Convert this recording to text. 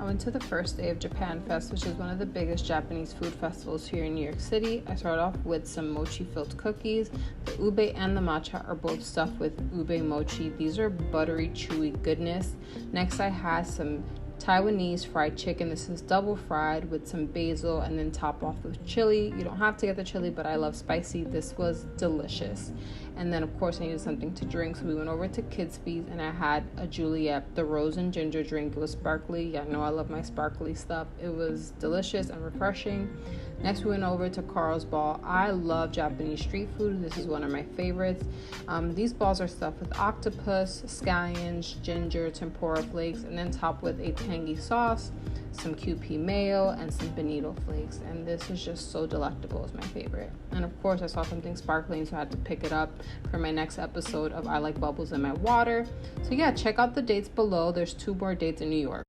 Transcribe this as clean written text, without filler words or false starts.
I went to the first day of Japan Fest, which is one of the biggest Japanese food festivals here in New York City. I started off with some mochi-filled cookies. The ube and the matcha are both stuffed with ube mochi. These are buttery, chewy goodness. Next, I had some Taiwanese fried chicken. This is double fried with some basil and then top off with chili. You don't have to get the chili, but I love spicy. This was delicious. And then, of course, I needed something to drink, so we went over to Kids Feast, and I had a Juliet, the rose and ginger drink. It was sparkly. I know I love my sparkly stuff. It was delicious and refreshing. Next, we went over to Carl's Ball. I love Japanese street food. This is one of my favorites. These balls are stuffed with octopus, scallions, ginger, tempura flakes, and then topped with a tangy sauce, some QP mayo, and some bonito flakes. And this is just so delectable. It's my favorite. And of course, I saw something sparkling, so I had to pick it up for my next episode of I Like Bubbles in My Water. So yeah, check out the dates below. There's 2 more dates in New York.